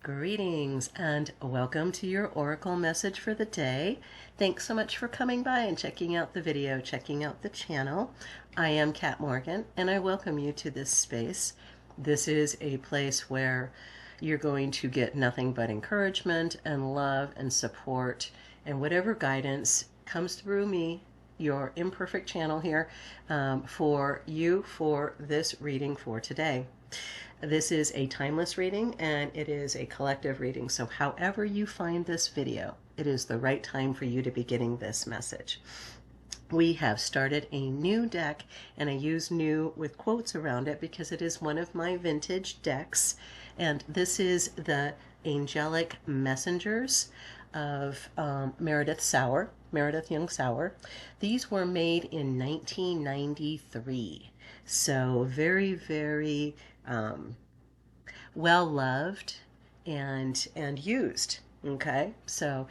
Greetings and welcome to your Oracle message for the day. Thanks so much for coming by and checking out the video, checking out the channel. I am Kat Morgan and I welcome you to this space. This is a place where you're going to get nothing but encouragement and love and support and whatever guidance comes through me, your imperfect channel here, for you for this reading for today. This is a timeless reading and it is a collective reading. So however you find this video, it is the right time for you to be getting this message. We have started a new deck, and I use new with quotes around it because it is one of my vintage decks. And this is the Angelic Messengers of Meredith Young-Sowers. These were made in 1993. So very, very well loved and used. Okay, so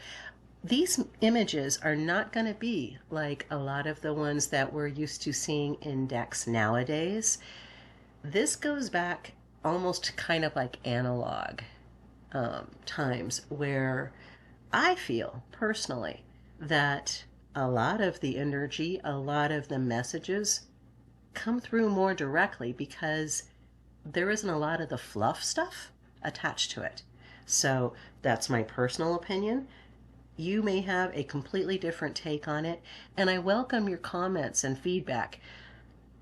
these images are not going to be like a lot of the ones that we're used to seeing in decks nowadays. This goes back almost kind of like analog times, where I feel personally that a lot of the energy, a lot of the messages come through more directly because there isn't a lot of the fluff stuff attached to it. So that's my personal opinion. You may have a completely different take on it, and I welcome your comments and feedback.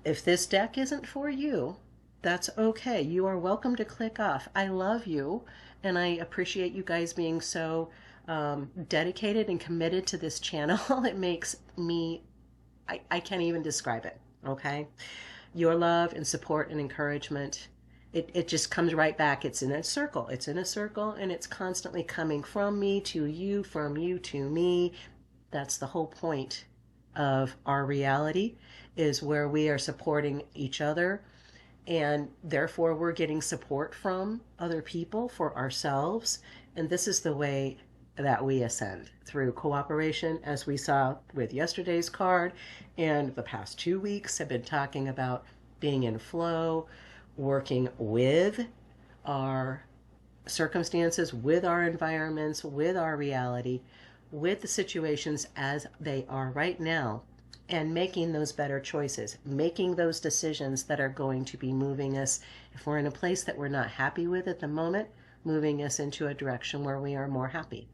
If this deck isn't for you, that's okay. You are welcome to click off. I love you, and I appreciate you guys being so dedicated and committed to this channel. It makes me, I can't even describe it, okay? Your love and support and encouragement, it just comes right back. It's in a circle. It's in a circle, and it's constantly coming from me to you, from you to me. That's the whole point of our reality, is where we are supporting each other, and therefore we're getting support from other people for ourselves. And this is the way that we ascend, through cooperation, as we saw with yesterday's card. And the past 2 weeks have been talking about being in flow, working with our circumstances, with our environments, with our reality, with the situations as they are right now, and making those better choices, making those decisions that are going to be moving us, if we're in a place that we're not happy with at the moment, moving us into a direction where we are more happy.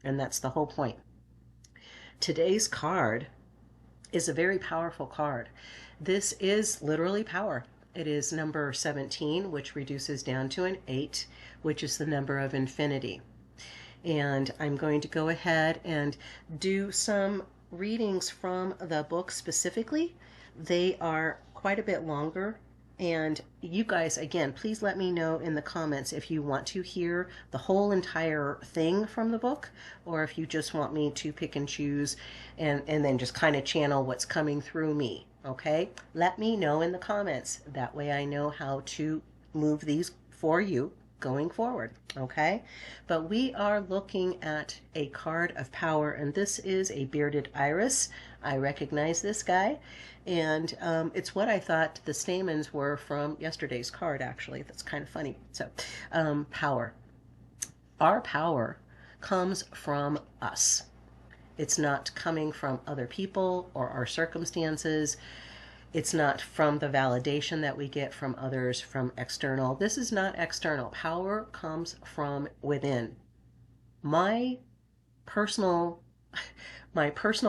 And that's the whole point. Today's card is a very powerful card. This is literally power. It is number 17, which reduces down to an 8, which is the number of infinity. And I'm going to go ahead and do some readings from the book specifically. They are quite a bit longer. And you guys, again, please let me know in the comments if you want to hear the whole entire thing from the book, or if you just want me to pick and choose and then just kind of channel what's coming through me. Okay, let me know in the comments. That way I know how to move these for you going forward. Okay, but we are looking at a card of power, and this is a bearded iris. I recognize this guy, and it's what I thought the stamens were from yesterday's card, actually. That's kind of funny. So power. Our power comes from us. It's not coming from other people or our circumstances. It's not from the validation that we get from others, from external. This is not external. Power comes from within. My personal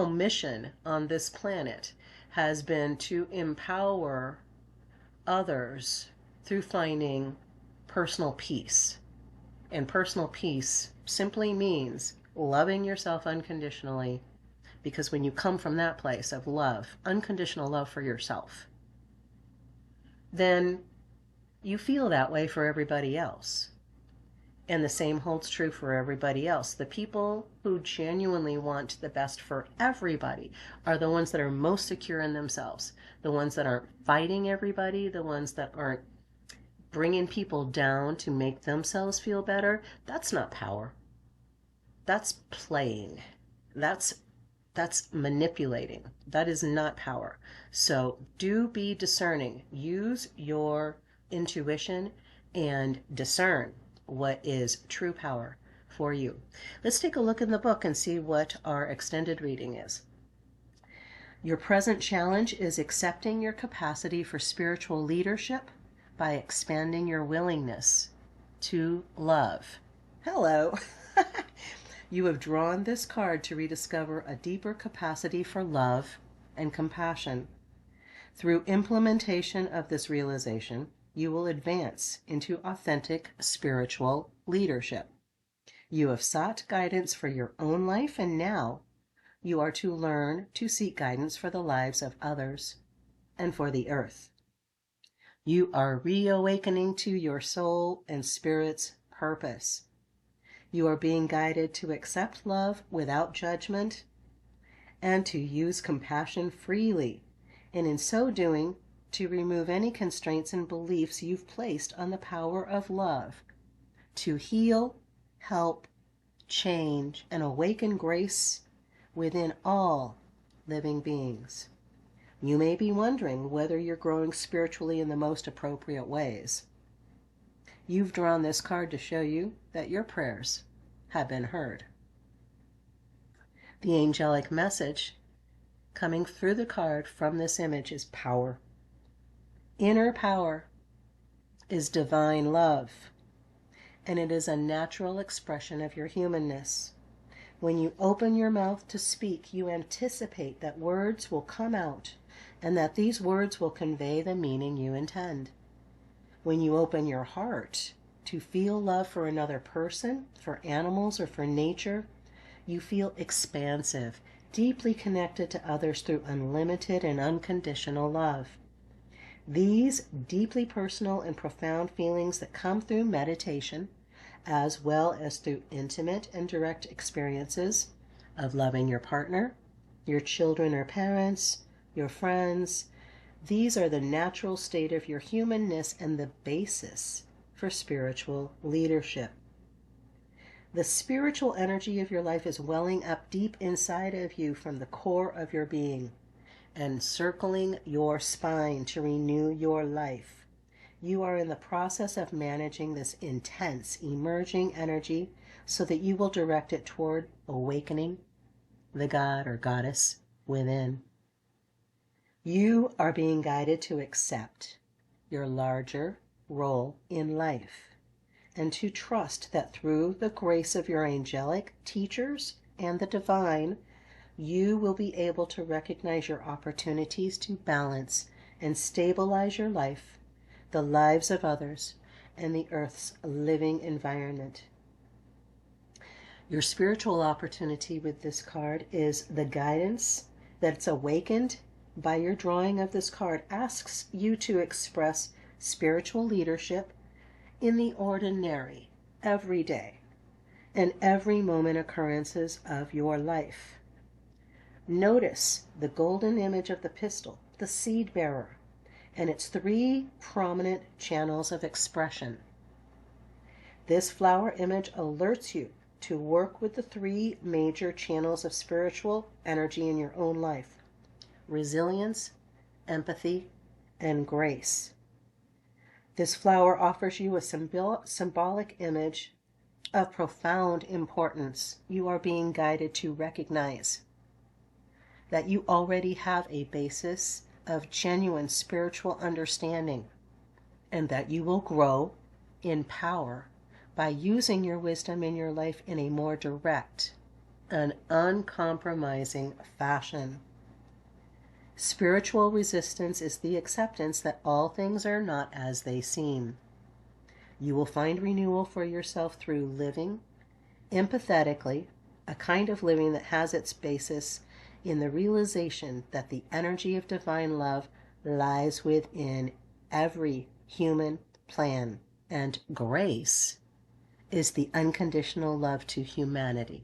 mission on this planet has been to empower others through finding personal peace. And personal peace simply means loving yourself unconditionally, because when you come from that place of love, unconditional love for yourself, then you feel that way for everybody else. And the same holds true for everybody else. The people who genuinely want the best for everybody are the ones that are most secure in themselves, the ones that aren't fighting everybody, the ones that aren't bringing people down to make themselves feel better. That's not power. That's playing. That's manipulating. That is not power. So do be discerning. Use your intuition and discern what is true power for you. Let's take a look in the book and see what our extended reading is. Your present challenge is accepting your capacity for spiritual leadership by expanding your willingness to love. Hello. You have drawn this card to rediscover a deeper capacity for love and compassion. Through implementation of this realization, you will advance into authentic spiritual leadership. You have sought guidance for your own life, and now you are to learn to seek guidance for the lives of others and for the earth. You are reawakening to your soul and spirit's purpose. You are being guided to accept love without judgment and to use compassion freely, and in so doing, to remove any constraints and beliefs you've placed on the power of love to heal, help, change, and awaken grace within all living beings. You may be wondering whether you're growing spiritually in the most appropriate ways. You've drawn this card to show you that your prayers have been heard. The angelic message coming through the card from this image is power. Inner power is divine love, and it is a natural expression of your humanness. When you open your mouth to speak, you anticipate that words will come out and that these words will convey the meaning you intend. When you open your heart to feel love for another person, for animals, or for nature, you feel expansive, deeply connected to others through unlimited and unconditional love. These deeply personal and profound feelings that come through meditation, as well as through intimate and direct experiences of loving your partner, your children or parents, your friends, these are the natural state of your humanness and the basis for spiritual leadership. The spiritual energy of your life is welling up deep inside of you from the core of your being and circling your spine to renew your life. You are in the process of managing this intense, emerging energy so that you will direct it toward awakening the God or goddess within. You are being guided to accept your larger role in life and to trust that through the grace of your angelic teachers and the divine, you will be able to recognize your opportunities to balance and stabilize your life, the lives of others, and the earth's living environment. Your spiritual opportunity with this card is the guidance that's awakened by your drawing of this card asks you to express spiritual leadership in the ordinary, everyday, and every moment occurrences of your life. Notice the golden image of the pistil, the seed bearer, and its three prominent channels of expression. This flower image alerts you to work with the three major channels of spiritual energy in your own life: resilience, empathy, and grace. This flower offers you a symbolic image of profound importance. You are being guided to recognize that you already have a basis of genuine spiritual understanding and that you will grow in power by using your wisdom in your life in a more direct and uncompromising fashion. Spiritual resistance is the acceptance that all things are not as they seem. You will find renewal for yourself through living empathetically, a kind of living that has its basis in the realization that the energy of divine love lies within every human plan, and grace is the unconditional love to humanity,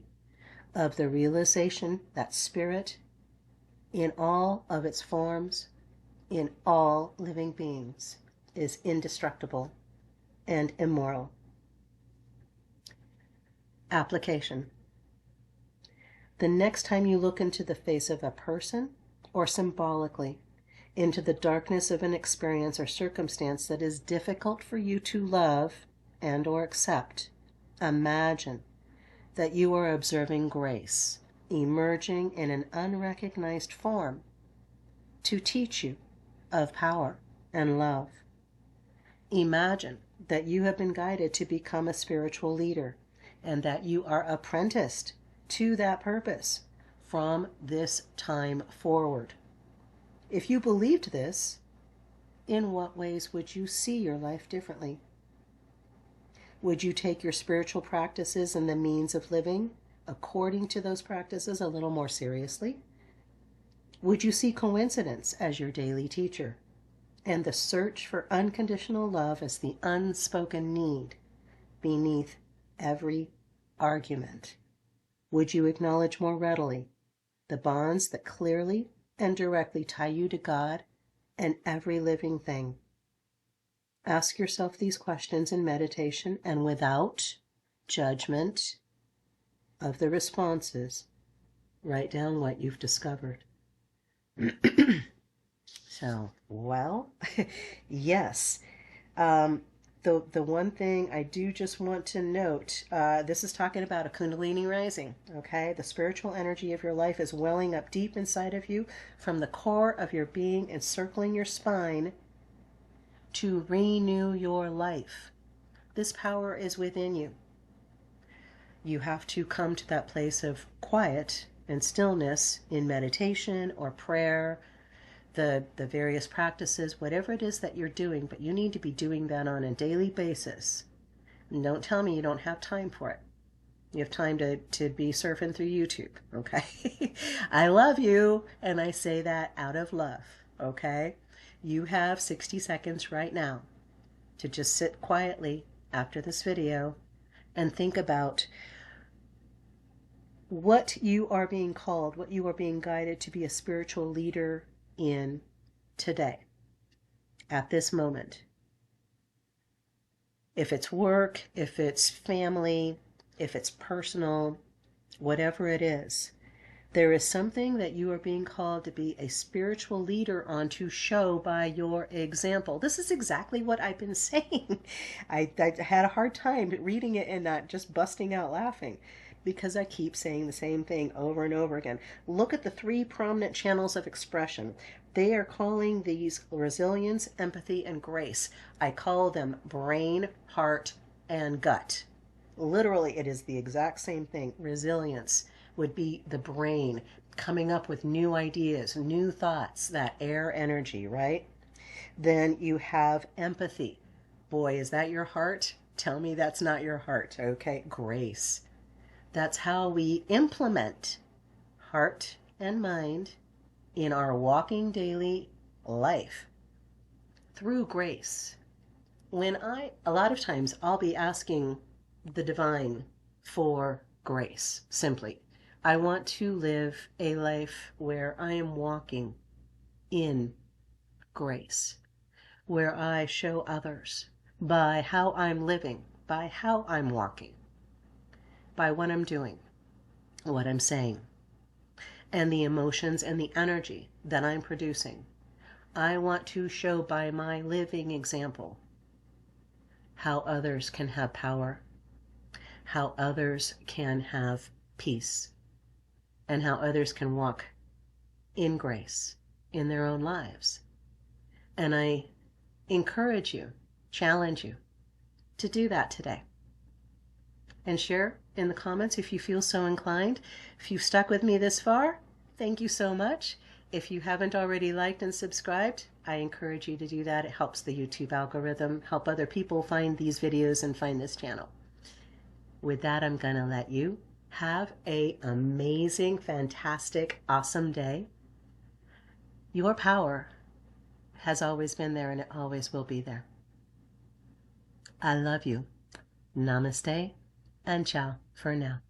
of the realization that spirit, in all of its forms, in all living beings, is indestructible and immoral. Application. The next time you look into the face of a person, or symbolically, into the darkness of an experience or circumstance that is difficult for you to love, and or accept, imagine that you are observing grace emerging in an unrecognized form to teach you of power and love. Imagine that you have been guided to become a spiritual leader and that you are apprenticed to that purpose from this time forward. If you believed this, in what ways would you see your life differently? Would you take your spiritual practices and the means of living according to those practices a little more seriously? Would you see coincidence as your daily teacher and the search for unconditional love as the unspoken need beneath every argument? Would you acknowledge more readily the bonds that clearly and directly tie you to God and every living thing? Ask yourself these questions in meditation and without judgment of the responses, write down what you've discovered. So, well, yes. The one thing I do just want to note, this is talking about a Kundalini rising, okay? The spiritual energy of your life is welling up deep inside of you from the core of your being, encircling your spine to renew your life. This power is within you. You have to come to that place of quiet and stillness in meditation or prayer, the various practices, whatever it is that you're doing, but you need to be doing that on a daily basis. And don't tell me you don't have time for it. You have time to be surfing through YouTube, okay? I love you, and I say that out of love, okay? You have 60 seconds right now to just sit quietly after this video and think about what you are being called, what you are being guided to be a spiritual leader in today, at this moment. If it's work, if it's family, if it's personal, whatever it is, there is something that you are being called to be a spiritual leader on, to show by your example. This is exactly what I've been saying. I had a hard time reading it and not just busting out laughing, because I keep saying the same thing over and over again. Look at the 3 prominent channels of expression. They are calling these resilience, empathy, and grace. I call them brain, heart, and gut. Literally, it is the exact same thing. Resilience would be the brain coming up with new ideas, new thoughts, that air energy, right? Then you have empathy. Boy, is that your heart? Tell me that's not your heart, okay? Grace. That's how we implement heart and mind in our walking daily life through grace. A lot of times I'll be asking the divine for grace, simply. I want to live a life where I am walking in grace, where I show others by how I'm living, by how I'm walking, by what I'm doing, what I'm saying, and the emotions and the energy that I'm producing. I want to show by my living example how others can have power, how others can have peace, and how others can walk in grace in their own lives. And I encourage you, challenge you to do that today. And share in the comments if you feel so inclined. If you've stuck with me this far, thank you so much. If you haven't already liked and subscribed, I encourage you to do that. It helps the YouTube algorithm, help other people find these videos and find this channel. With that, I'm going to let you have an amazing, fantastic, awesome day. Your power has always been there, and it always will be there. I love you. Namaste and ciao for now.